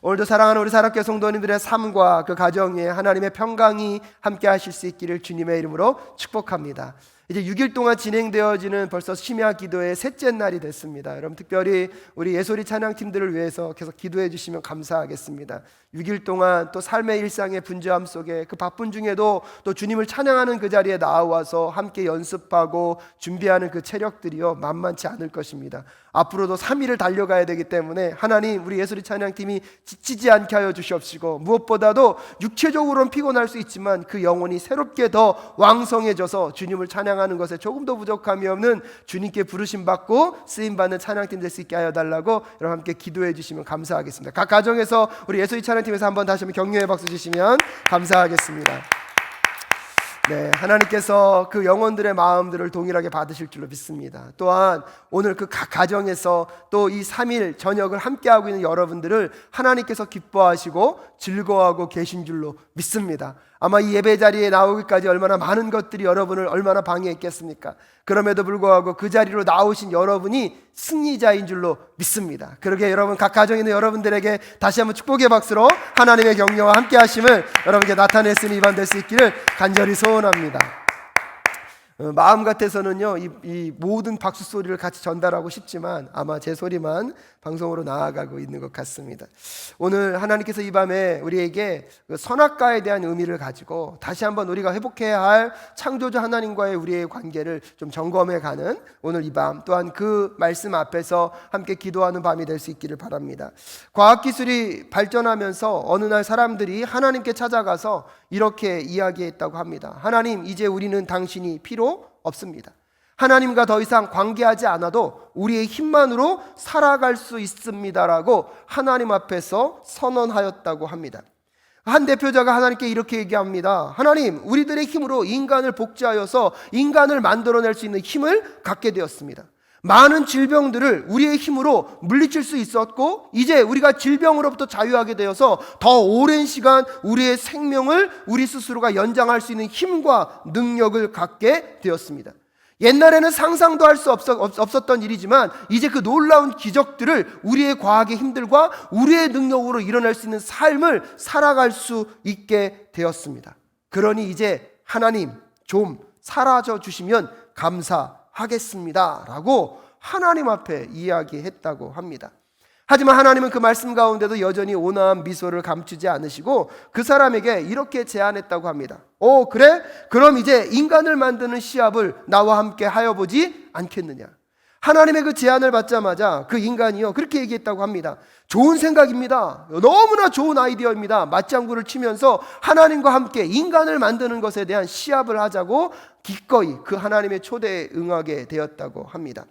오늘도 사랑하는 우리 사랑교회 성도님들의 삶과 그 가정에 하나님의 평강이 함께 하실 수 있기를 주님의 이름으로 축복합니다. 이제 6일 동안 진행되어지는 벌써 심야 기도의 셋째 날이 됐습니다. 여러분 특별히 우리 예소리 찬양팀들을 위해서 계속 기도해 주시면 감사하겠습니다. 6일 동안 또 삶의 일상의 분주함 속에 그 바쁜 중에도 또 주님을 찬양하는 그 자리에 나와서 함께 연습하고 준비하는 그 체력들이요 만만치 않을 것입니다. 앞으로도 3일을 달려가야 되기 때문에 하나님 우리 예소리 찬양팀이 지치지 않게 하여 주시옵시고, 무엇보다도 육체적으로는 피곤할 수 있지만 그 영혼이 새롭게 더 왕성해져서 주님을 찬양하는 것에 조금도 부족함이 없는 주님께 부르심 받고 쓰임받는 찬양팀 될 수 있게 하여 달라고 여러분 함께 기도해 주시면 감사하겠습니다. 각 가정에서 우리 예소리 찬양팀에서 한번 다시 한번 격려의 박수 주시면 감사하겠습니다. 네, 하나님께서 그 영혼들의 마음들을 동일하게 받으실 줄로 믿습니다. 또한 오늘 그 각 가정에서 또 이 3일 저녁을 함께하고 있는 여러분들을 하나님께서 기뻐하시고 즐거워하고 계신 줄로 믿습니다. 아마 이 예배 자리에 나오기까지 얼마나 많은 것들이 여러분을 얼마나 방해했겠습니까? 그럼에도 불구하고 그 자리로 나오신 여러분이 승리자인 줄로 믿습니다. 그러게 여러분 각 가정에 있는 여러분들에게 다시 한번 축복의 박수로 하나님의 격려와 함께 하심을 여러분께 나타낼 수 있는 이반 될 수 있기를 간절히 소원합니다. 마음 같아서는요 이 모든 박수 소리를 같이 전달하고 싶지만 아마 제 소리만 방송으로 나아가고 있는 것 같습니다. 오늘 하나님께서 이 밤에 우리에게 선악과에 대한 의미를 가지고 다시 한번 우리가 회복해야 할 창조주 하나님과의 우리의 관계를 좀 점검해가는 오늘 이 밤, 또한 그 말씀 앞에서 함께 기도하는 밤이 될 수 있기를 바랍니다. 과학기술이 발전하면서 어느 날 사람들이 하나님께 찾아가서 이렇게 이야기했다고 합니다. 하나님, 이제 우리는 당신이 필요 없습니다. 하나님과 더 이상 관계하지 않아도 우리의 힘만으로 살아갈 수 있습니다라고 하나님 앞에서 선언하였다고 합니다. 한 대표자가 하나님께 이렇게 얘기합니다. 하나님, 우리들의 힘으로 인간을 복제하여서 인간을 만들어낼 수 있는 힘을 갖게 되었습니다. 많은 질병들을 우리의 힘으로 물리칠 수 있었고, 이제 우리가 질병으로부터 자유하게 되어서 더 오랜 시간 우리의 생명을 우리 스스로가 연장할 수 있는 힘과 능력을 갖게 되었습니다. 옛날에는 상상도 할 수 없었던 일이지만 이제 그 놀라운 기적들을 우리의 과학의 힘들과 우리의 능력으로 일어날 수 있는 삶을 살아갈 수 있게 되었습니다. 그러니 이제 하나님 좀 사라져 주시면 감사하겠습니다 라고 하나님 앞에 이야기했다고 합니다. 하지만 하나님은 그 말씀 가운데도 여전히 온화한 미소를 감추지 않으시고 그 사람에게 이렇게 제안했다고 합니다. 그래? 그럼 이제 인간을 만드는 시합을 나와 함께 하여 보지 않겠느냐? 하나님의 그 제안을 받자마자 그 인간이요 그렇게 얘기했다고 합니다. 좋은 생각입니다. 너무나 좋은 아이디어입니다. 맞장구를 치면서 하나님과 함께 인간을 만드는 것에 대한 시합을 하자고 기꺼이 그 하나님의 초대에 응하게 되었다고 합니다.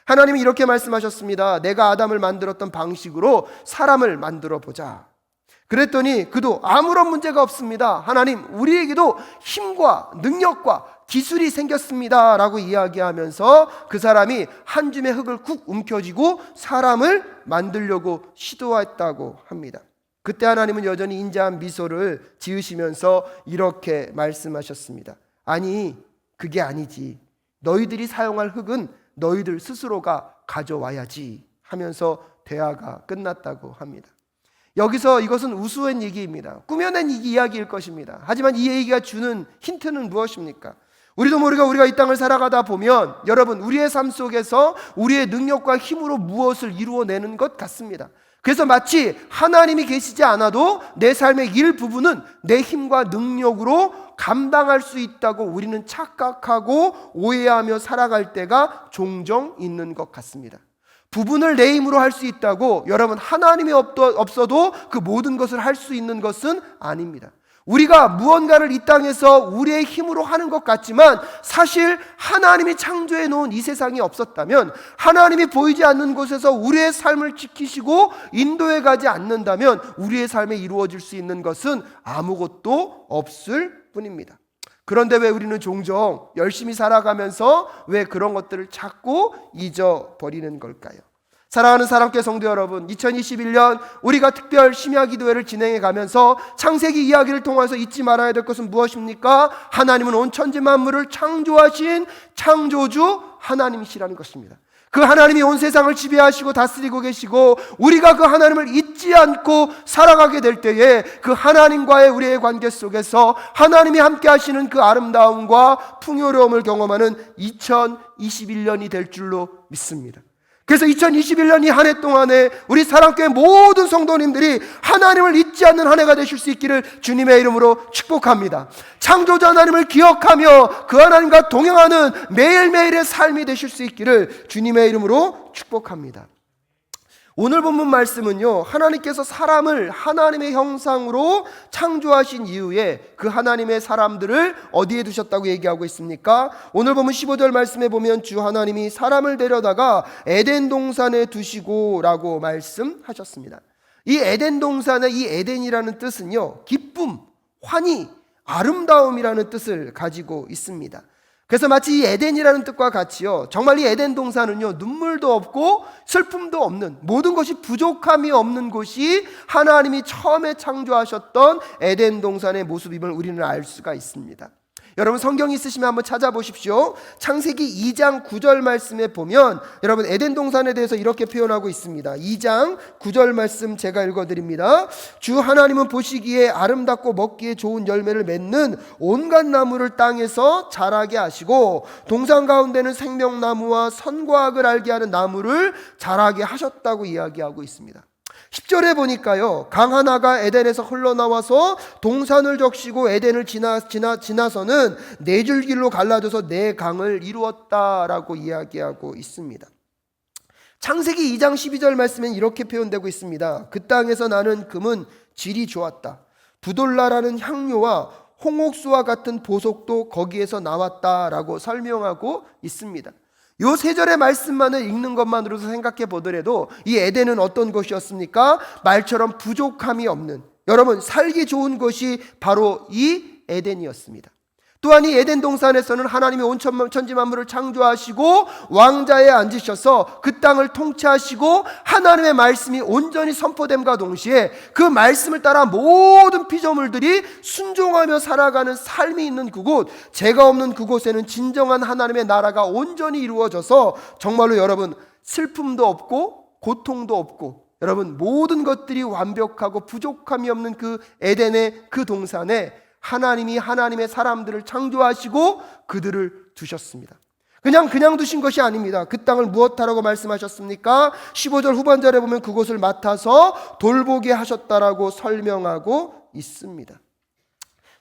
하나님이 이렇게 말씀하셨습니다. 내가 아담을 만들었던 방식으로 사람을 만들어 보자. 그랬더니 그도 아무런 문제가 없습니다. 하나님, 우리에게도 힘과 능력과 기술이 생겼습니다 라고 이야기하면서 그 사람이 한 줌의 흙을 쿡 움켜쥐고 사람을 만들려고 시도했다고 합니다. 그때 하나님은 여전히 인자한 미소를 지으시면서 이렇게 말씀하셨습니다. 아니, 그게 아니지. 너희들이 사용할 흙은 너희들 스스로가 가져와야지 하면서 대화가 끝났다고 합니다. 여기서 이것은 우스운 얘기입니다. 꾸며낸 이야기일 것입니다. 하지만 이 얘기가 주는 힌트는 무엇입니까? 우리도 모르게 우리가 이 땅을 살아가다 보면 여러분 우리의 삶 속에서 우리의 능력과 힘으로 무엇을 이루어내는 것 같습니다. 그래서 마치 하나님이 계시지 않아도 내 삶의 일부분은 내 힘과 능력으로 감당할 수 있다고 우리는 착각하고 오해하며 살아갈 때가 종종 있는 것 같습니다. 부분을 내 힘으로 할 수 있다고 여러분 하나님이 없어도 그 모든 것을 할 수 있는 것은 아닙니다. 우리가 무언가를 이 땅에서 우리의 힘으로 하는 것 같지만 사실 하나님이 창조해 놓은 이 세상이 없었다면, 하나님이 보이지 않는 곳에서 우리의 삶을 지키시고 인도해 가지 않는다면 우리의 삶에 이루어질 수 있는 것은 아무것도 없을 뿐입니다. 그런데 왜 우리는 종종 열심히 살아가면서 왜 그런 것들을 자꾸 잊어버리는 걸까요? 사랑하는 사랑교회 성도 여러분, 2021년 우리가 특별 심야 기도회를 진행해 가면서 창세기 이야기를 통해서 잊지 말아야 될 것은 무엇입니까? 하나님은 온 천지 만물을 창조하신 창조주 하나님이시라는 것입니다. 그 하나님이 온 세상을 지배하시고 다스리고 계시고, 우리가 그 하나님을 잊지 않고 살아가게 될 때에 그 하나님과의 우리의 관계 속에서 하나님이 함께 하시는 그 아름다움과 풍요로움을 경험하는 2021년이 될 줄로 믿습니다. 그래서 2021년 이 한 해 동안에 우리 사랑교회 모든 성도님들이 하나님을 잊지 않는 한 해가 되실 수 있기를 주님의 이름으로 축복합니다. 창조자 하나님을 기억하며 그 하나님과 동행하는 매일매일의 삶이 되실 수 있기를 주님의 이름으로 축복합니다. 오늘 본문 말씀은요, 하나님께서 사람을 하나님의 형상으로 창조하신 이후에 그 하나님의 사람들을 어디에 두셨다고 얘기하고 있습니까? 오늘 본문 15절 말씀에 보면 주 하나님이 사람을 데려다가 에덴 동산에 두시고 라고 말씀하셨습니다. 이 에덴 동산의 이 에덴이라는 뜻은요, 기쁨, 환희, 아름다움이라는 뜻을 가지고 있습니다. 그래서 마치 이 에덴이라는 뜻과 같이요, 정말 이 에덴 동산은요, 눈물도 없고 슬픔도 없는, 모든 것이 부족함이 없는 곳이 하나님이 처음에 창조하셨던 에덴 동산의 모습임을 우리는 알 수가 있습니다. 여러분 성경 있으시면 한번 찾아보십시오. 창세기 2장 9절 말씀에 보면 여러분 에덴 동산에 대해서 이렇게 표현하고 있습니다. 2장 9절 말씀 제가 읽어드립니다. 주 하나님은 보시기에 아름답고 먹기에 좋은 열매를 맺는 온갖 나무를 땅에서 자라게 하시고 동산 가운데는 생명나무와 선과 악을 알게 하는 나무를 자라게 하셨다고 이야기하고 있습니다. 10절에 보니까요, 강 하나가 에덴에서 흘러나와서 동산을 적시고 에덴을 지나서는 네 줄길로 갈라져서 네 강을 이루었다라고 이야기하고 있습니다. 창세기 2장 12절 말씀엔 이렇게 표현되고 있습니다. 그 땅에서 나는 금은 질이 좋았다. 부돌라라는 향료와 홍옥수와 같은 보석도 거기에서 나왔다라고 설명하고 있습니다. 요 세 절의 말씀만을 읽는 것만으로도 생각해 보더라도 이 에덴은 어떤 곳이었습니까? 말처럼 부족함이 없는, 여러분 살기 좋은 곳이 바로 이 에덴이었습니다. 또한 이 에덴 동산에서는 하나님이 온 천지 만물을 창조하시고 왕자에 앉으셔서 그 땅을 통치하시고 하나님의 말씀이 온전히 선포됨과 동시에 그 말씀을 따라 모든 피조물들이 순종하며 살아가는 삶이 있는 그곳, 죄가 없는 그곳에는 진정한 하나님의 나라가 온전히 이루어져서 정말로 여러분 슬픔도 없고 고통도 없고 여러분 모든 것들이 완벽하고 부족함이 없는 그 에덴의 그 동산에 하나님이 하나님의 사람들을 창조하시고 그들을 두셨습니다. 그냥 두신 것이 아닙니다. 그 땅을 무엇하라고 말씀하셨습니까? 15절 후반절에 보면 그곳을 맡아서 돌보게 하셨다라고 설명하고 있습니다.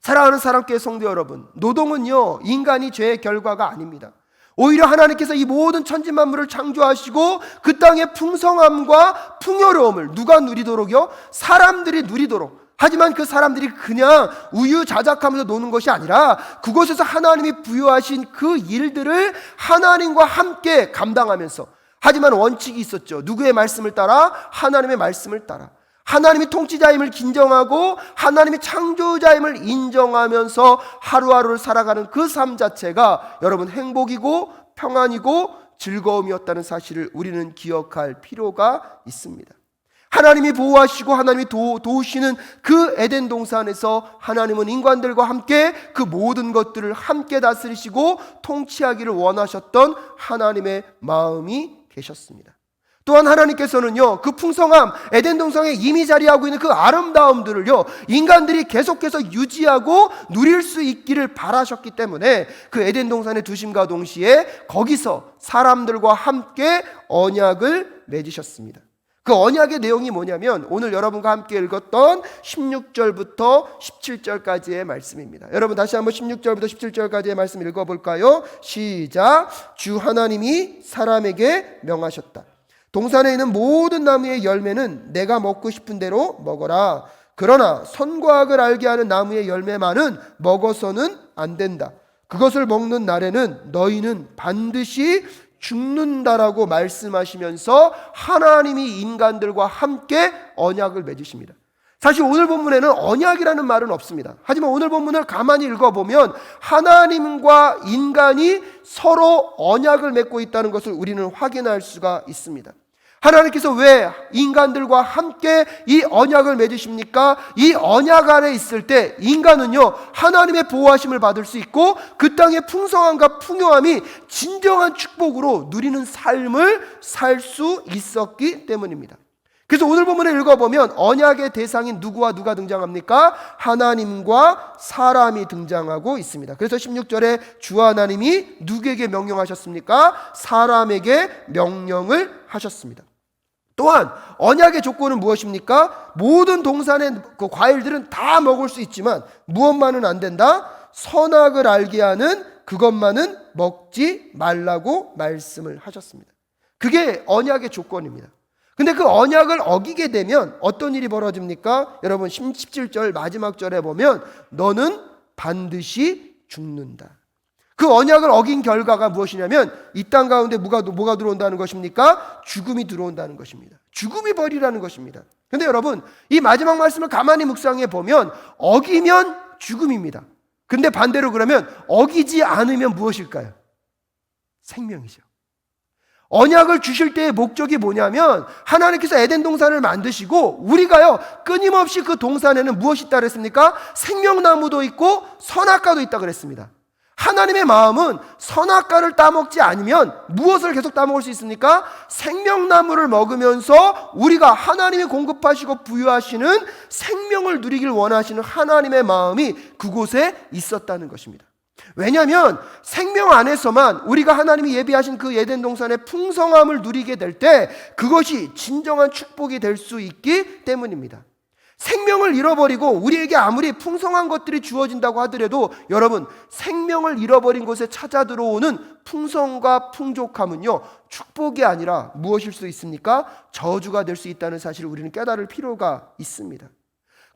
사랑하는 사랑교회 성도 여러분, 노동은요 인간이 죄의 결과가 아닙니다. 오히려 하나님께서 이 모든 천지 만물을 창조하시고 그 땅의 풍성함과 풍요로움을 누가 누리도록요? 사람들이 누리도록. 하지만 그 사람들이 그냥 우유자작하면서 노는 것이 아니라 그곳에서 하나님이 부여하신 그 일들을 하나님과 함께 감당하면서, 하지만 원칙이 있었죠. 누구의 말씀을 따라? 하나님의 말씀을 따라. 하나님이 통치자임을 인정하고 하나님이 창조자임을 인정하면서 하루하루를 살아가는 그 삶 자체가 여러분 행복이고 평안이고 즐거움이었다는 사실을 우리는 기억할 필요가 있습니다. 하나님이 보호하시고 하나님이 도우시는 그 에덴 동산에서 하나님은 인간들과 함께 그 모든 것들을 함께 다스리시고 통치하기를 원하셨던 하나님의 마음이 계셨습니다. 또한 하나님께서는요 그 풍성함, 에덴 동산에 이미 자리하고 있는 그 아름다움들을요 인간들이 계속해서 유지하고 누릴 수 있기를 바라셨기 때문에 그 에덴 동산에 두심과 동시에 거기서 사람들과 함께 언약을 맺으셨습니다. 그 언약의 내용이 뭐냐면 오늘 여러분과 함께 읽었던 16절부터 17절까지의 말씀입니다. 여러분 다시 한번 16절부터 17절까지의 말씀 읽어볼까요? 시작. 주 하나님이 사람에게 명하셨다. 동산에 있는 모든 나무의 열매는 내가 먹고 싶은 대로 먹어라. 그러나 선과 악을 알게 하는 나무의 열매만은 먹어서는 안 된다. 그것을 먹는 날에는 너희는 반드시 죽는다라고 말씀하시면서 하나님이 인간들과 함께 언약을 맺으십니다. 사실 오늘 본문에는 언약이라는 말은 없습니다. 하지만 오늘 본문을 가만히 읽어보면 하나님과 인간이 서로 언약을 맺고 있다는 것을 우리는 확인할 수가 있습니다. 하나님께서 왜 인간들과 함께 이 언약을 맺으십니까? 이 언약 안에 있을 때 인간은요, 하나님의 보호하심을 받을 수 있고 그 땅의 풍성함과 풍요함이 진정한 축복으로 누리는 삶을 살 수 있었기 때문입니다. 그래서 오늘 본문을 읽어보면 언약의 대상인 누구와 누가 등장합니까? 하나님과 사람이 등장하고 있습니다. 그래서 16절에 주 하나님이 누구에게 명령하셨습니까? 사람에게 명령을 하셨습니다. 또한 언약의 조건은 무엇입니까? 모든 동산의 그 과일들은 다 먹을 수 있지만 무엇만은 안 된다? 선악을 알게 하는 그것만은 먹지 말라고 말씀을 하셨습니다. 그게 언약의 조건입니다. 근데 그 언약을 어기게 되면 어떤 일이 벌어집니까? 여러분 17절 마지막 절에 보면 너는 반드시 죽는다. 그 언약을 어긴 결과가 무엇이냐면 이 땅 가운데 뭐가 들어온다는 것입니까? 죽음이 들어온다는 것입니다. 죽음이 벌이라는 것입니다. 근데 여러분 이 마지막 말씀을 가만히 묵상해 보면 어기면 죽음입니다. 근데 반대로 그러면 어기지 않으면 무엇일까요? 생명이죠. 언약을 주실 때의 목적이 뭐냐면 하나님께서 에덴 동산을 만드시고 우리가요 끊임없이 그 동산에는 무엇이 있다 그랬습니까? 생명나무도 있고 선악과도 있다 그랬습니다. 하나님의 마음은 선악과를 따먹지 않으면 무엇을 계속 따먹을 수 있습니까? 생명나무를 먹으면서 우리가 하나님이 공급하시고 부여하시는 생명을 누리길 원하시는 하나님의 마음이 그곳에 있었다는 것입니다. 왜냐하면 생명 안에서만 우리가 하나님이 예비하신 그 에덴 동산의 풍성함을 누리게 될 때 그것이 진정한 축복이 될 수 있기 때문입니다. 생명을 잃어버리고 우리에게 아무리 풍성한 것들이 주어진다고 하더라도 여러분 생명을 잃어버린 곳에 찾아 들어오는 풍성과 풍족함은요 축복이 아니라 무엇일 수 있습니까? 저주가 될 수 있다는 사실을 우리는 깨달을 필요가 있습니다.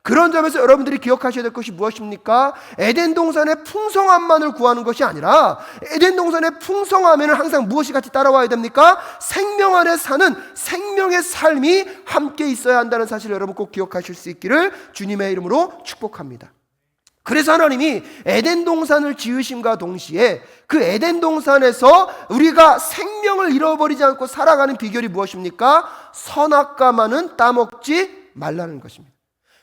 그런 점에서 여러분들이 기억하셔야 될 것이 무엇입니까? 에덴 동산의 풍성함만을 구하는 것이 아니라 에덴 동산의 풍성함에는 항상 무엇이 같이 따라와야 됩니까? 생명 안에 사는 생명의 삶이 함께 있어야 한다는 사실을 여러분 꼭 기억하실 수 있기를 주님의 이름으로 축복합니다. 그래서 하나님이 에덴 동산을 지으심과 동시에 그 에덴 동산에서 우리가 생명을 잃어버리지 않고 살아가는 비결이 무엇입니까? 선악과만은 따먹지 말라는 것입니다.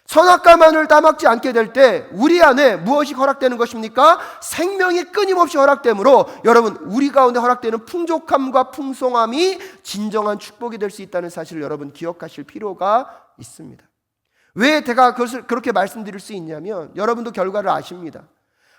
선악과만을 따먹지 않게 될 때 우리 안에 무엇이 허락되는 것입니까? 생명이 끊임없이 허락되므로 여러분 우리 가운데 허락되는 풍족함과 풍성함이 진정한 축복이 될 수 있다는 사실을 여러분 기억하실 필요가 있습니다. 왜 제가 그것을 그렇게 말씀드릴 수 있냐면 여러분도 결과를 아십니다.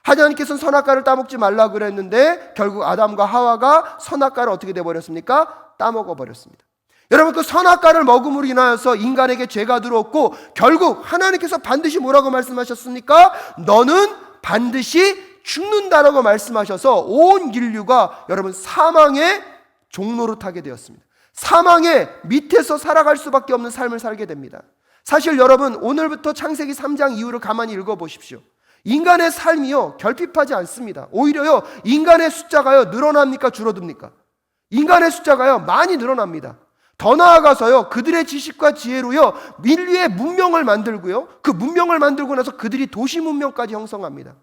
하나님께서는 선악과를 따먹지 말라고 그랬는데 결국 아담과 하와가 선악과를 어떻게 되어버렸습니까? 따먹어 버렸습니다. 여러분 그 선악과를 먹음으로 인하여서 인간에게 죄가 들어왔고 결국 하나님께서 반드시 뭐라고 말씀하셨습니까? 너는 반드시 죽는다라고 말씀하셔서 온 인류가 여러분 사망의 종로로 타게 되었습니다. 사망의 밑에서 살아갈 수밖에 없는 삶을 살게 됩니다. 사실 여러분 오늘부터 창세기 3장 이후를 가만히 읽어보십시오. 인간의 삶이요 결핍하지 않습니다. 오히려요 인간의 숫자가요 늘어납니까 줄어듭니까? 인간의 숫자가요 많이 늘어납니다. 더 나아가서요 그들의 지식과 지혜로요 인류의 문명을 만들고요 그 문명을 만들고 나서 그들이 도시 문명까지 형성합니다.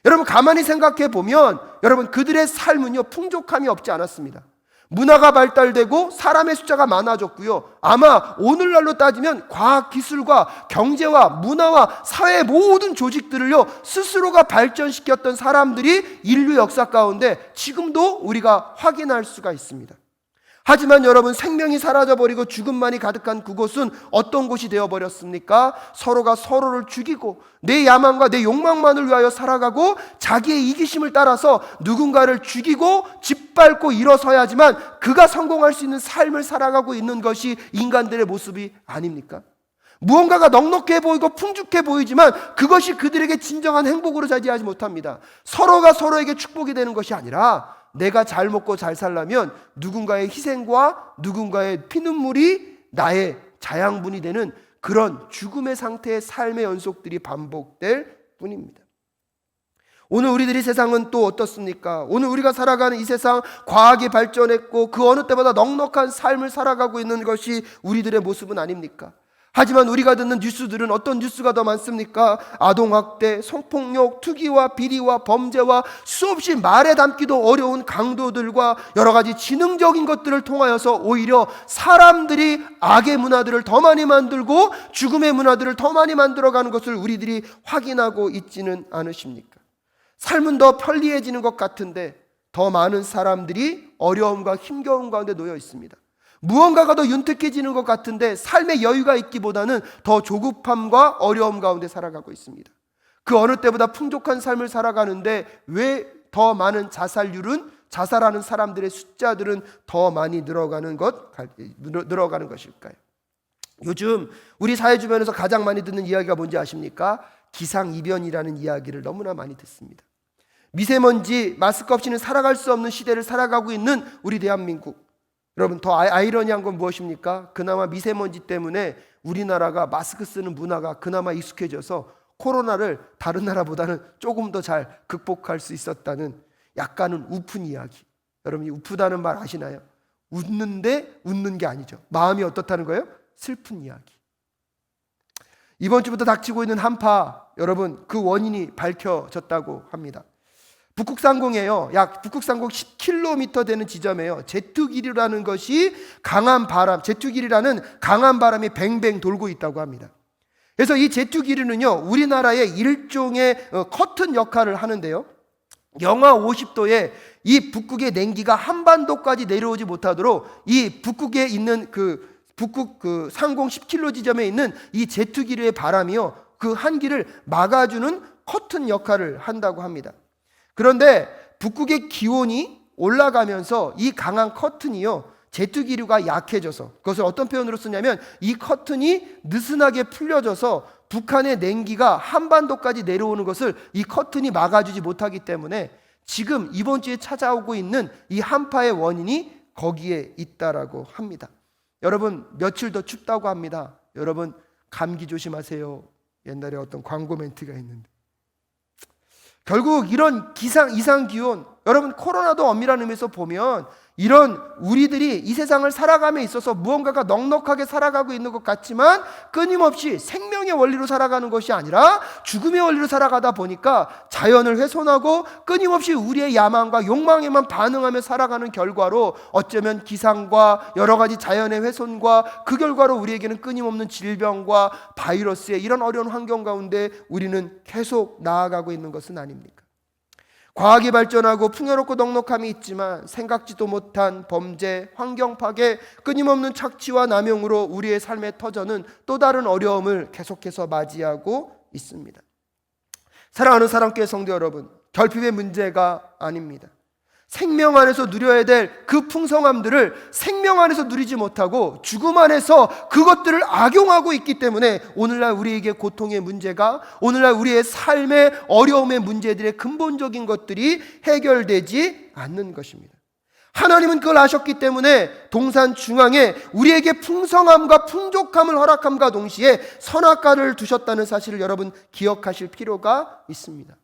여러분 가만히 생각해 보면 여러분 그들의 삶은요 풍족함이 없지 않았습니다. 문화가 발달되고 사람의 숫자가 많아졌고요 아마 오늘날로 따지면 과학기술과 경제와 문화와 사회의 모든 조직들을요 스스로가 발전시켰던 사람들이 인류 역사 가운데 지금도 우리가 확인할 수가 있습니다. 하지만 여러분 생명이 사라져버리고 죽음만이 가득한 그곳은 어떤 곳이 되어버렸습니까? 서로가 서로를 죽이고 내 야망과 내 욕망만을 위하여 살아가고 자기의 이기심을 따라서 누군가를 죽이고 짓밟고 일어서야지만 그가 성공할 수 있는 삶을 살아가고 있는 것이 인간들의 모습이 아닙니까? 무언가가 넉넉해 보이고 풍족해 보이지만 그것이 그들에게 진정한 행복으로 자리하지 못합니다. 서로가 서로에게 축복이 되는 것이 아니라 내가 잘 먹고 잘 살려면 누군가의 희생과 누군가의 피눈물이 나의 자양분이 되는 그런 죽음의 상태의 삶의 연속들이 반복될 뿐입니다. 오늘 우리들의 세상은 또 어떻습니까? 오늘 우리가 살아가는 이 세상 과학이 발전했고 그 어느 때보다 넉넉한 삶을 살아가고 있는 것이 우리들의 모습은 아닙니까? 하지만 우리가 듣는 뉴스들은 어떤 뉴스가 더 많습니까? 아동학대, 성폭력, 투기와 비리와 범죄와 수없이 말에 담기도 어려운 강도들과 여러 가지 지능적인 것들을 통하여서 오히려 사람들이 악의 문화들을 더 많이 만들고 죽음의 문화들을 더 많이 만들어가는 것을 우리들이 확인하고 있지는 않으십니까? 삶은 더 편리해지는 것 같은데 더 많은 사람들이 어려움과 힘겨움 가운데 놓여 있습니다. 무언가가 더 윤택해지는 것 같은데 삶의 여유가 있기보다는 더 조급함과 어려움 가운데 살아가고 있습니다. 그 어느 때보다 풍족한 삶을 살아가는데 왜 더 많은 자살하는 사람들의 숫자들은 더 많이 늘어가는 것일까요? 요즘 우리 사회 주변에서 가장 많이 듣는 이야기가 뭔지 아십니까? 기상이변이라는 이야기를 너무나 많이 듣습니다. 미세먼지, 마스크 없이는 살아갈 수 없는 시대를 살아가고 있는 우리 대한민국. 여러분, 더 아이러니한 건 무엇입니까? 그나마 미세먼지 때문에 우리나라가 마스크 쓰는 문화가 그나마 익숙해져서 코로나를 다른 나라보다는 조금 더 잘 극복할 수 있었다는 약간은 우픈 이야기. 여러분이 우프다는 말 아시나요? 웃는데 웃는 게 아니죠. 마음이 어떻다는 거예요? 슬픈 이야기. 이번 주부터 닥치고 있는 한파, 여러분 그 원인이 밝혀졌다고 합니다. 북극상공에요. 약 북극상공 10km 되는 지점에요. 제트기류라는 것이 제트기류라는 강한 바람이 뱅뱅 돌고 있다고 합니다. 그래서 이 제트기류는요, 우리나라의 일종의 커튼 역할을 하는데요. 영하 50도에 이 북극의 냉기가 한반도까지 내려오지 못하도록 이 북극에 있는 북극 상공 10km 지점에 있는 이 제트기류의 바람이요, 그 한기를 막아주는 커튼 역할을 한다고 합니다. 그런데 북극의 기온이 올라가면서 이 강한 커튼이요, 제트기류가 약해져서, 그것을 어떤 표현으로 쓰냐면 이 커튼이 느슨하게 풀려져서 북한의 냉기가 한반도까지 내려오는 것을 이 커튼이 막아주지 못하기 때문에 지금 이번 주에 찾아오고 있는 이 한파의 원인이 거기에 있다라고 합니다. 여러분, 며칠 더 춥다고 합니다. 여러분, 감기 조심하세요. 옛날에 어떤 광고 멘트가 있는데, 결국 이런 이상 기온, 여러분 코로나도 엄밀한 의미에서 보면 이런 우리들이 이 세상을 살아감에 있어서 무언가가 넉넉하게 살아가고 있는 것 같지만 끊임없이 생명의 원리로 살아가는 것이 아니라 죽음의 원리로 살아가다 보니까 자연을 훼손하고 끊임없이 우리의 야망과 욕망에만 반응하며 살아가는 결과로 어쩌면 기상과 여러 가지 자연의 훼손과 그 결과로 우리에게는 끊임없는 질병과 바이러스의 이런 어려운 환경 가운데 우리는 계속 나아가고 있는 것은 아닙니까? 과학이 발전하고 풍요롭고 넉넉함이 있지만 생각지도 못한 범죄, 환경 파괴, 끊임없는 착취와 남용으로 우리의 삶의 터전은 또 다른 어려움을 계속해서 맞이하고 있습니다. 사랑하는 사랑교회 성도 여러분, 결핍의 문제가 아닙니다. 생명 안에서 누려야 될 그 풍성함들을 생명 안에서 누리지 못하고 죽음 안에서 그것들을 악용하고 있기 때문에 오늘날 우리에게 고통의 문제가, 오늘날 우리의 삶의 어려움의 문제들의 근본적인 것들이 해결되지 않는 것입니다. 하나님은 그걸 아셨기 때문에 동산 중앙에 우리에게 풍성함과 풍족함을 허락함과 동시에 선악과를 두셨다는 사실을 여러분 기억하실 필요가 있습니다.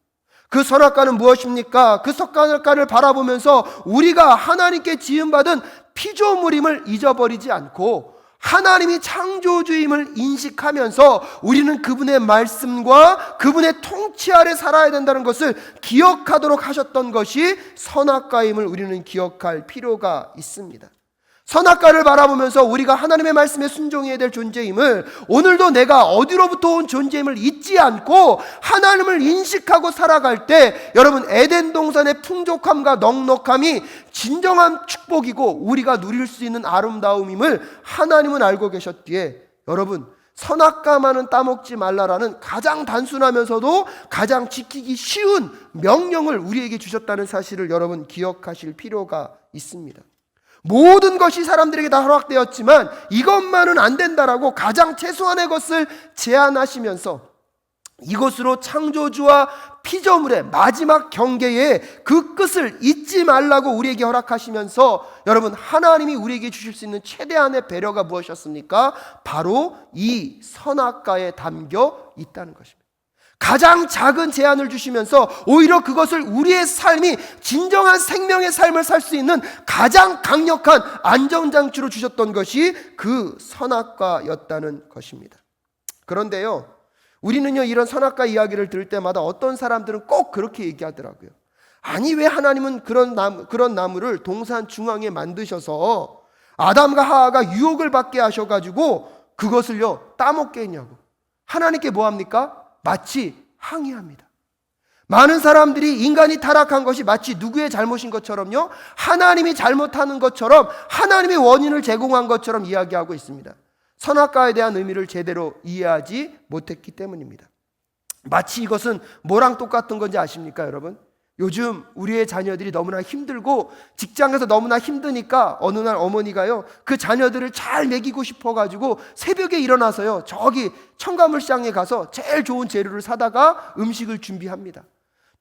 그 선악과는 무엇입니까? 그 선악과를 바라보면서 우리가 하나님께 지음받은 피조물임을 잊어버리지 않고 하나님이 창조주임을 인식하면서 우리는 그분의 말씀과 그분의 통치 아래 살아야 된다는 것을 기억하도록 하셨던 것이 선악과임을 우리는 기억할 필요가 있습니다. 선악과를 바라보면서 우리가 하나님의 말씀에 순종해야 될 존재임을, 오늘도 내가 어디로부터 온 존재임을 잊지 않고 하나님을 인식하고 살아갈 때 여러분, 에덴 동산의 풍족함과 넉넉함이 진정한 축복이고 우리가 누릴 수 있는 아름다움임을 하나님은 알고 계셨기에 여러분, 선악과만은 따먹지 말라라는 가장 단순하면서도 가장 지키기 쉬운 명령을 우리에게 주셨다는 사실을 여러분 기억하실 필요가 있습니다. 모든 것이 사람들에게 다 허락되었지만 이것만은 안 된다라고 가장 최소한의 것을 제안하시면서 이것으로 창조주와 피조물의 마지막 경계에 그 끝을 잊지 말라고 우리에게 허락하시면서 여러분, 하나님이 우리에게 주실 수 있는 최대한의 배려가 무엇이었습니까? 바로 이 선악과에 담겨 있다는 것입니다. 가장 작은 제안을 주시면서 오히려 그것을 우리의 삶이 진정한 생명의 삶을 살 수 있는 가장 강력한 안전장치로 주셨던 것이 그 선악과였다는 것입니다. 그런데요, 우리는요 이런 선악과 이야기를 들을 때마다 어떤 사람들은 꼭 그렇게 얘기하더라고요. 아니 왜 하나님은 그런 나무를 동산 중앙에 만드셔서 아담과 하와가 유혹을 받게 하셔가지고 그것을요 따먹게 했냐고. 하나님께 뭐합니까? 마치 항의합니다. 많은 사람들이 인간이 타락한 것이 마치 누구의 잘못인 것처럼요, 하나님이 잘못하는 것처럼, 하나님의 원인을 제공한 것처럼 이야기하고 있습니다. 선악과에 대한 의미를 제대로 이해하지 못했기 때문입니다. 마치 이것은 뭐랑 똑같은 건지 아십니까, 여러분? 요즘 우리의 자녀들이 너무나 힘들고 직장에서 너무나 힘드니까 어느 날 어머니가요 그 자녀들을 잘 먹이고 싶어가지고 새벽에 일어나서요 저기 첨가물시장에 가서 제일 좋은 재료를 사다가 음식을 준비합니다.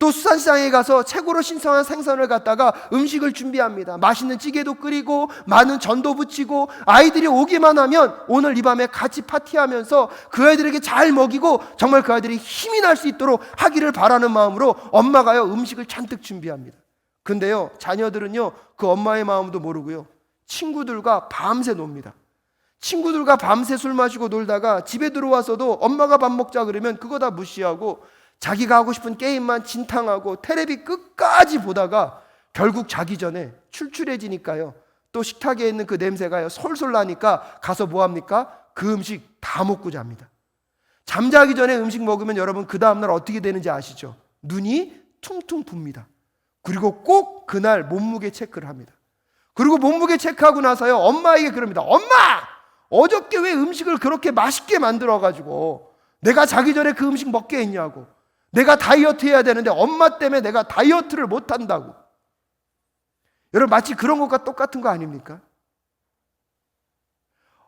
또 수산시장에 가서 최고로 신선한 생선을 갖다가 음식을 준비합니다. 맛있는 찌개도 끓이고 많은 전도 부치고 아이들이 오기만 하면 오늘 이 밤에 같이 파티하면서 그 아이들에게 잘 먹이고 정말 그 아이들이 힘이 날 수 있도록 하기를 바라는 마음으로 엄마가요 음식을 잔뜩 준비합니다. 근데요 자녀들은요 그 엄마의 마음도 모르고요 친구들과 밤새 놉니다. 친구들과 밤새 술 마시고 놀다가 집에 들어와서도 엄마가 밥 먹자 그러면 그거 다 무시하고 자기가 하고 싶은 게임만 진탕하고 테레비 끝까지 보다가 결국 자기 전에 출출해지니까요 또 식탁에 있는 그 냄새가요 솔솔 나니까 가서 뭐합니까? 그 음식 다 먹고 잡니다. 잠자기 전에 음식 먹으면 여러분 그 다음날 어떻게 되는지 아시죠? 눈이 퉁퉁 붑니다. 그리고 꼭 그날 몸무게 체크를 합니다. 그리고 몸무게 체크하고 나서요 엄마에게 그럽니다. 엄마! 어저께 왜 음식을 그렇게 맛있게 만들어가지고 내가 자기 전에 그 음식 먹게 했냐고. 내가 다이어트 해야 되는데 엄마 때문에 내가 다이어트를 못한다고. 여러분 마치 그런 것과 똑같은 거 아닙니까?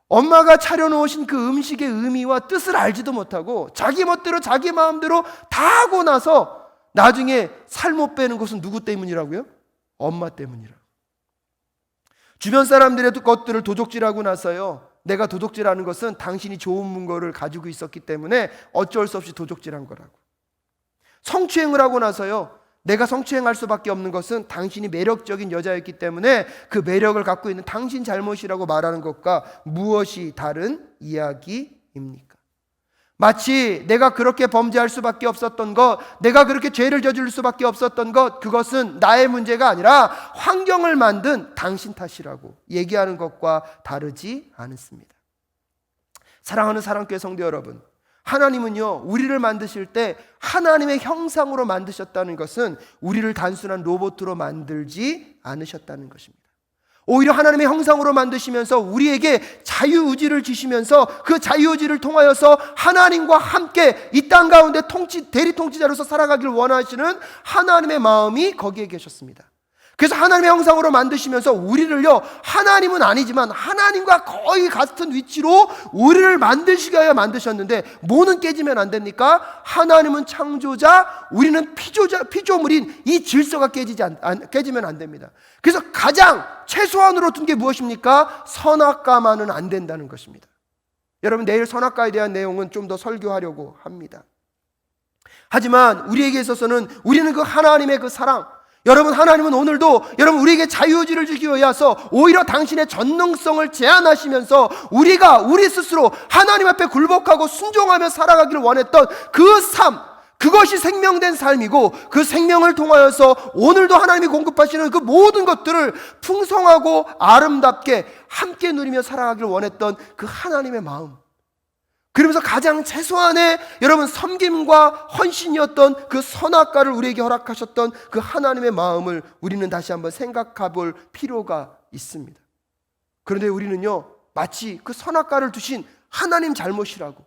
엄마가 차려놓으신 그 음식의 의미와 뜻을 알지도 못하고 자기 멋대로 자기 마음대로 다 하고 나서 나중에 살 못 빼는 것은 누구 때문이라고요? 엄마 때문이라고. 주변 사람들의 것들을 도적질하고 나서요 내가 도적질하는 것은 당신이 좋은 거를 가지고 있었기 때문에 어쩔 수 없이 도적질한 거라고. 성추행을 하고 나서요 내가 성추행할 수밖에 없는 것은 당신이 매력적인 여자였기 때문에 그 매력을 갖고 있는 당신 잘못이라고 말하는 것과 무엇이 다른 이야기입니까? 마치 내가 그렇게 범죄할 수밖에 없었던 것, 내가 그렇게 죄를 저지를 수밖에 없었던 것, 그것은 나의 문제가 아니라 환경을 만든 당신 탓이라고 얘기하는 것과 다르지 않습니다. 사랑하는 사랑교회 성도 여러분, 하나님은요 우리를 만드실 때 하나님의 형상으로 만드셨다는 것은 우리를 단순한 로봇으로 만들지 않으셨다는 것입니다. 오히려 하나님의 형상으로 만드시면서 우리에게 자유의지를 주시면서 그 자유의지를 통하여서 하나님과 함께 이 땅 가운데 대리 통치자로서 살아가기를 원하시는 하나님의 마음이 거기에 계셨습니다. 그래서 하나님의 형상으로 만드시면서 우리를요 하나님은 아니지만 하나님과 거의 같은 위치로 우리를 만드시게 하여 만드셨는데 뭐는 깨지면 안 됩니까? 하나님은 창조자, 우리는 피조물인 이 질서가 깨지면 안 됩니다. 그래서 가장 최소한으로 둔 게 무엇입니까? 선악과만은 안 된다는 것입니다. 여러분 내일 선악과에 대한 내용은 좀 더 설교하려고 합니다. 하지만 우리에게 있어서는 우리는 그 하나님의 그 사랑, 여러분 하나님은 오늘도 여러분 우리에게 자유의지를 주기 위해서 오히려 당신의 전능성을 제한하시면서 우리가 우리 스스로 하나님 앞에 굴복하고 순종하며 살아가기를 원했던 그 삶, 그것이 생명된 삶이고 그 생명을 통하여서 오늘도 하나님이 공급하시는 그 모든 것들을 풍성하고 아름답게 함께 누리며 살아가기를 원했던 그 하나님의 마음, 그러면서 가장 최소한의 여러분 섬김과 헌신이었던 그 선악과를 우리에게 허락하셨던 그 하나님의 마음을 우리는 다시 한번 생각해 볼 필요가 있습니다. 그런데 우리는요 마치 그 선악과를 두신 하나님 잘못이라고,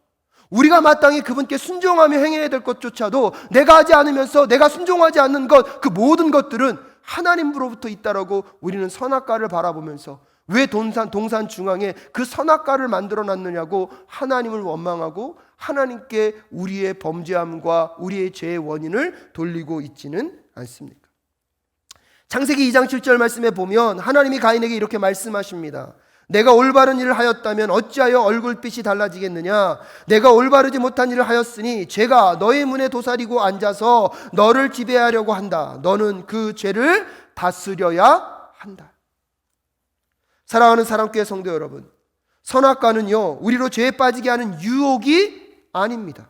우리가 마땅히 그분께 순종하며 행해야 될 것조차도 내가 하지 않으면서 내가 순종하지 않는 것, 그 모든 것들은 하나님으로부터 있다라고 우리는 선악과를 바라보면서 왜 동산 중앙에 그 선악과를 만들어 놨느냐고 하나님을 원망하고 하나님께 우리의 범죄함과 우리의 죄의 원인을 돌리고 있지는 않습니까? 창세기 2장 7절 말씀에 보면 하나님이 가인에게 이렇게 말씀하십니다. 내가 올바른 일을 하였다면 어찌하여 얼굴빛이 달라지겠느냐? 내가 올바르지 못한 일을 하였으니 죄가 너의 문에 도사리고 앉아서 너를 지배하려고 한다. 너는 그 죄를 다스려야 한다. 사랑하는 사랑교회 성도 여러분, 선악과는요 우리로 죄에 빠지게 하는 유혹이 아닙니다.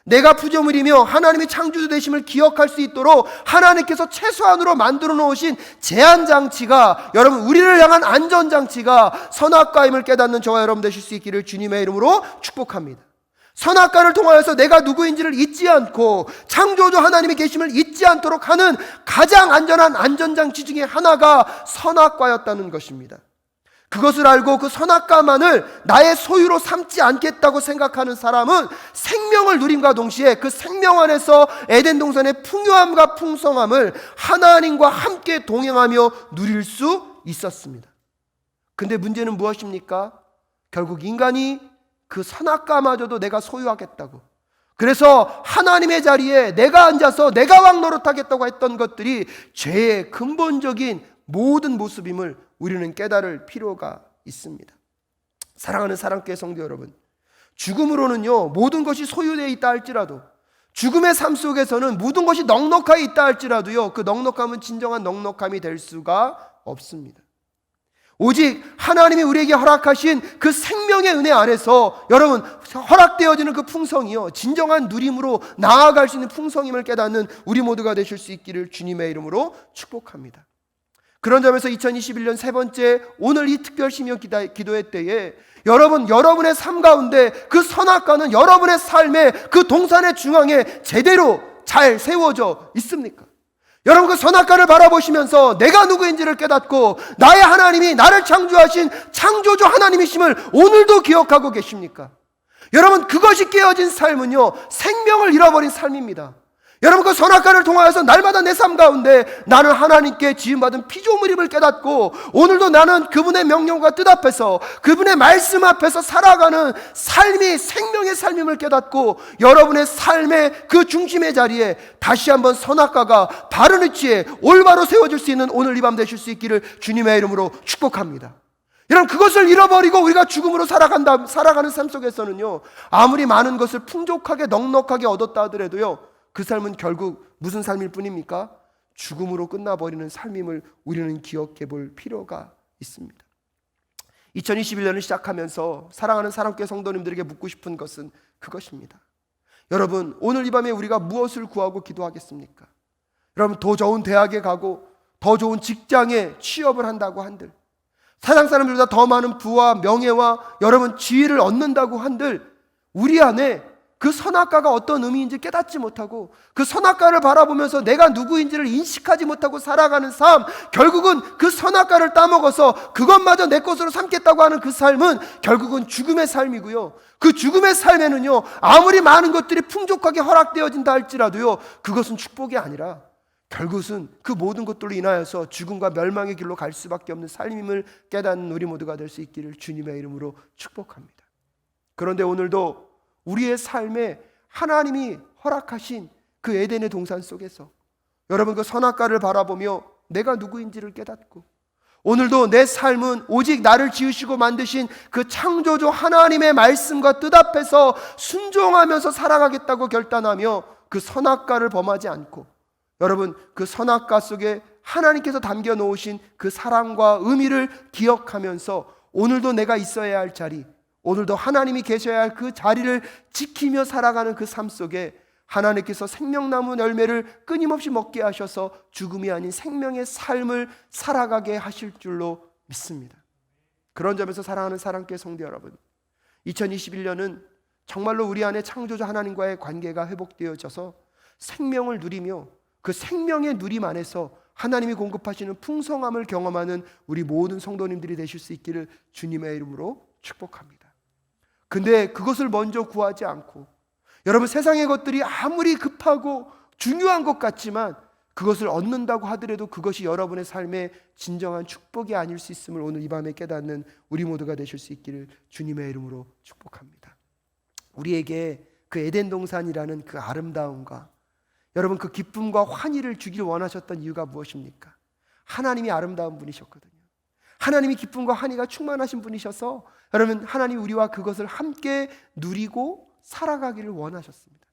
내가 피조물이며 하나님의 창조주 되심을 기억할 수 있도록 하나님께서 최소한으로 만들어 놓으신 제한장치가, 여러분 우리를 향한 안전장치가 선악과임을 깨닫는 저와 여러분 되실 수 있기를 주님의 이름으로 축복합니다. 선악과를 통하여서 내가 누구인지를 잊지 않고 창조주 하나님의 계심을 잊지 않도록 하는 가장 안전한 안전장치 중에 하나가 선악과였다는 것입니다. 그것을 알고 그 선악과만을 나의 소유로 삼지 않겠다고 생각하는 사람은 생명을 누림과 동시에 그 생명 안에서 에덴 동산의 풍요함과 풍성함을 하나님과 함께 동행하며 누릴 수 있었습니다. 근데 문제는 무엇입니까? 결국 인간이 그 선악과마저도 내가 소유하겠다고, 그래서 하나님의 자리에 내가 앉아서 내가 왕 노릇하겠다고 했던 것들이 죄의 근본적인 모든 모습임을 우리는 깨달을 필요가 있습니다. 사랑하는 사랑교회 성도 여러분, 죽음으로는요 모든 것이 소유되어 있다 할지라도, 죽음의 삶 속에서는 모든 것이 넉넉하게 있다 할지라도요, 그 넉넉함은 진정한 넉넉함이 될 수가 없습니다. 오직 하나님이 우리에게 허락하신 그 생명의 은혜 안에서 여러분 허락되어지는 그 풍성이요 진정한 누림으로 나아갈 수 있는 풍성임을 깨닫는 우리 모두가 되실 수 있기를 주님의 이름으로 축복합니다. 그런 점에서 2021년 세 번째 오늘 이 특별 심령 기도회 때에 여러분의 삶 가운데 그 선악과는 여러분의 삶의 그 동산의 중앙에 제대로 잘 세워져 있습니까? 여러분 그 선악과를 바라보시면서 내가 누구인지를 깨닫고 나의 하나님이 나를 창조하신 창조주 하나님이심을 오늘도 기억하고 계십니까? 여러분 그것이 깨어진 삶은요 생명을 잃어버린 삶입니다. 여러분 그 선악과를 통하여서 날마다 내 삶 가운데 나는 하나님께 지음받은 피조물임을 깨닫고 오늘도 나는 그분의 명령과 뜻 앞에서 그분의 말씀 앞에서 살아가는 삶이 생명의 삶임을 깨닫고 여러분의 삶의 그 중심의 자리에 다시 한번 선악과가 바른 위치에 올바로 세워질 수 있는 오늘 이 밤 되실 수 있기를 주님의 이름으로 축복합니다. 여러분 그것을 잃어버리고 우리가 죽음으로 살아가는 삶 속에서는요 아무리 많은 것을 풍족하게 넉넉하게 얻었다 하더라도요 그 삶은 결국 무슨 삶일 뿐입니까? 죽음으로 끝나버리는 삶임을 우리는 기억해 볼 필요가 있습니다. 2021년을 시작하면서 사랑하는 사랑교회 성도님들에게 묻고 싶은 것은 그것입니다. 여러분 오늘 이 밤에 우리가 무엇을 구하고 기도하겠습니까? 여러분 더 좋은 대학에 가고 더 좋은 직장에 취업을 한다고 한들, 세상 사람들보다 더 많은 부와 명예와 여러분 지위를 얻는다고 한들 우리 안에 그 선악과가 어떤 의미인지 깨닫지 못하고 그 선악과를 바라보면서 내가 누구인지를 인식하지 못하고 살아가는 삶, 결국은 그 선악과를 따먹어서 그것마저 내 것으로 삼겠다고 하는 그 삶은 결국은 죽음의 삶이고요, 그 죽음의 삶에는요 아무리 많은 것들이 풍족하게 허락되어진다 할지라도요 그것은 축복이 아니라 결국은 그 모든 것들로 인하여서 죽음과 멸망의 길로 갈 수밖에 없는 삶임을 깨닫는 우리 모두가 될 수 있기를 주님의 이름으로 축복합니다. 그런데 오늘도 우리의 삶에 하나님이 허락하신 그 에덴의 동산 속에서 여러분 그 선악과를 바라보며 내가 누구인지를 깨닫고 오늘도 내 삶은 오직 나를 지으시고 만드신 그 창조주 하나님의 말씀과 뜻 앞에서 순종하면서 살아가겠다고 결단하며 그 선악과를 범하지 않고 여러분 그 선악과 속에 하나님께서 담겨 놓으신 그 사랑과 의미를 기억하면서 오늘도 내가 있어야 할 자리, 오늘도 하나님이 계셔야 할 그 자리를 지키며 살아가는 그 삶 속에 하나님께서 생명나무 열매를 끊임없이 먹게 하셔서 죽음이 아닌 생명의 삶을 살아가게 하실 줄로 믿습니다. 그런 점에서 사랑하는 사랑교회 성도 여러분, 2021년은 정말로 우리 안에 창조주 하나님과의 관계가 회복되어져서 생명을 누리며 그 생명의 누림 안에서 하나님이 공급하시는 풍성함을 경험하는 우리 모든 성도님들이 되실 수 있기를 주님의 이름으로 축복합니다. 근데 그것을 먼저 구하지 않고 여러분 세상의 것들이 아무리 급하고 중요한 것 같지만 그것을 얻는다고 하더라도 그것이 여러분의 삶의 진정한 축복이 아닐 수 있음을 오늘 이 밤에 깨닫는 우리 모두가 되실 수 있기를 주님의 이름으로 축복합니다. 우리에게 그 에덴 동산이라는 그 아름다움과 여러분 그 기쁨과 환희를 주길 원하셨던 이유가 무엇입니까? 하나님이 아름다운 분이셨거든요. 하나님이 기쁨과 환희가 충만하신 분이셔서 여러분 하나님이 우리와 그것을 함께 누리고 살아가기를 원하셨습니다.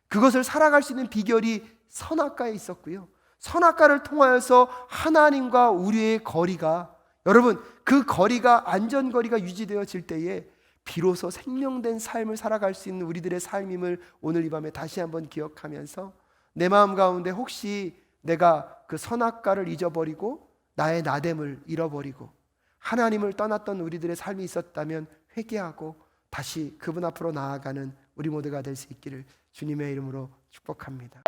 그것을 살아갈 수 있는 비결이 선악과에 있었고요, 선악과를 통하여서 하나님과 우리의 거리가 여러분 그 거리가 안전거리가 유지되어질 때에 비로소 생명된 삶을 살아갈 수 있는 우리들의 삶임을 오늘 이 밤에 다시 한번 기억하면서 내 마음 가운데 혹시 내가 그 선악과를 잊어버리고 나의 나됨을 잃어버리고 하나님을 떠났던 우리들의 삶이 있었다면 회개하고 다시 그분 앞으로 나아가는 우리 모두가 될 수 있기를 주님의 이름으로 축복합니다.